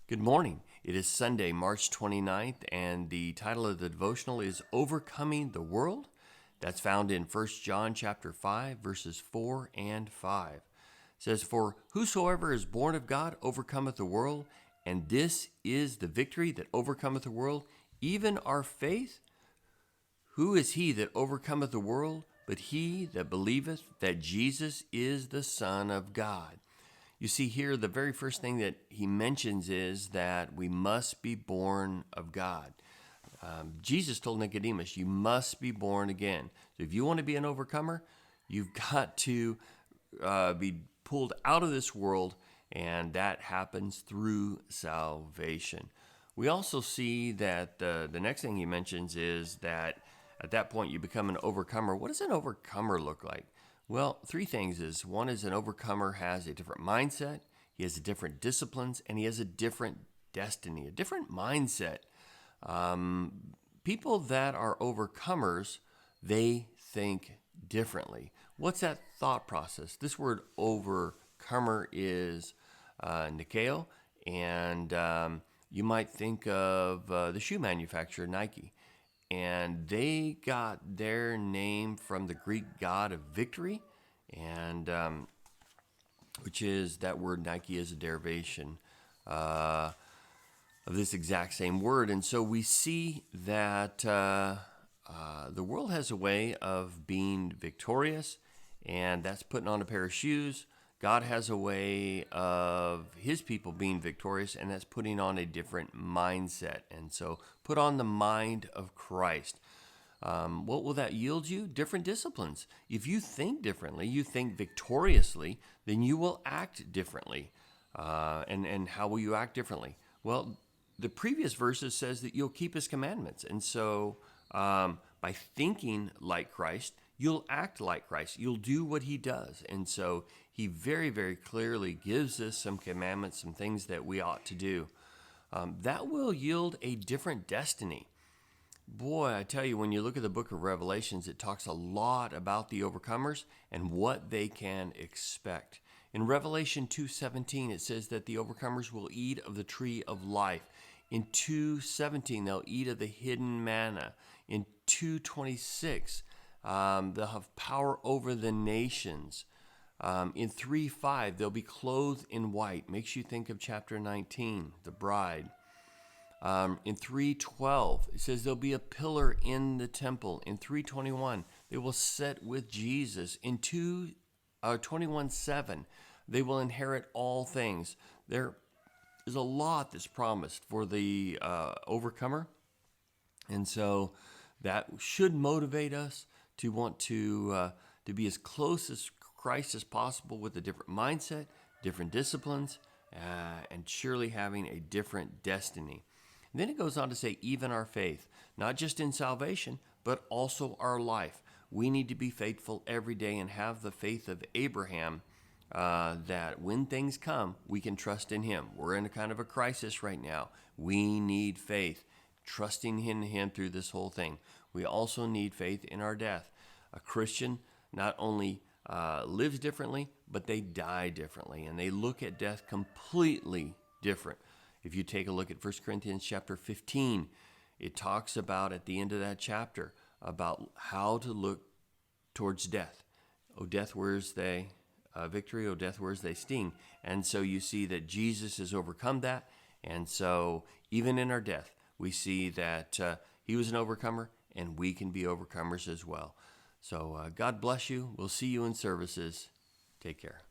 Good morning. It is Sunday, March 29th, and the title of the devotional is Overcoming the World. That's found in 1 John chapter 5, verses 4 and 5. It says, "For whosoever is born of God overcometh the world, and this is the victory that overcometh the world, even our faith. Who is he that overcometh the world, but he that believeth that Jesus is the Son of God?" You see here, the very first thing that he mentions is that we must be born of God. Jesus told Nicodemus, you must be born again. So if you want to be an overcomer, you've got to be pulled out of this world, and that happens through salvation. We also see that the next thing he mentions is that at that point you become an overcomer. What does an overcomer look like? Well, three things is. One is an overcomer has a different mindset, he has a different disciplines, and he has a different destiny, a different mindset. People that are overcomers, they think differently. What's that thought process? This word overcomer is Nikeo, and you might think of the shoe manufacturer Nike. And they got their name from the Greek god of victory, and which is that word Nike is a derivation of this exact same word. And so we see that the world has a way of being victorious, and that's putting on a pair of shoes. God has a way of his people being victorious, and that's putting on a different mindset. And so put on the mind of Christ. What will that yield you? Different disciplines. If you think differently, you think victoriously, then you will act differently. And how will you act differently? Well, the previous verses says that you'll keep his commandments. And so by thinking like Christ, you'll act like Christ. You'll do what he does. And so he very, very clearly gives us some commandments, some things that we ought to do. That will yield a different destiny. Boy, I tell you, when you look at the book of Revelations, it talks a lot about the overcomers and what they can expect. In Revelation 2:17, it says that the overcomers will eat of the tree of life. In 2:17, they'll eat of the hidden manna. In 2:26, they'll have power over the nations. In 3:5, they'll be clothed in white. Makes you think of chapter 19, the bride. In 3:12, it says there'll be a pillar in the temple. In 3:21, they will sit with Jesus. In 21:7, they will inherit all things. There is a lot that's promised for the overcomer. And so that should motivate us to want to be as close as Christ as possible with a different mindset, different disciplines, and surely having a different destiny. And then it goes on to say, even our faith, not just in salvation, but also our life. We need to be faithful every day and have the faith of Abraham, that when things come, we can trust in him. We're in a kind of a crisis right now. We need faith, trusting in him through this whole thing. We also need faith in our death. A Christian not only lives differently, but they die differently, and they look at death completely different. If you take a look at 1 Corinthians chapter 15, it talks about, at the end of that chapter, about how to look towards death. O death, where is thy victory? O death, where is thy sting? And so you see that Jesus has overcome that, and so even in our death, we see that he was an overcomer, and we can be overcomers as well. So God bless you. We'll see you in services. Take care.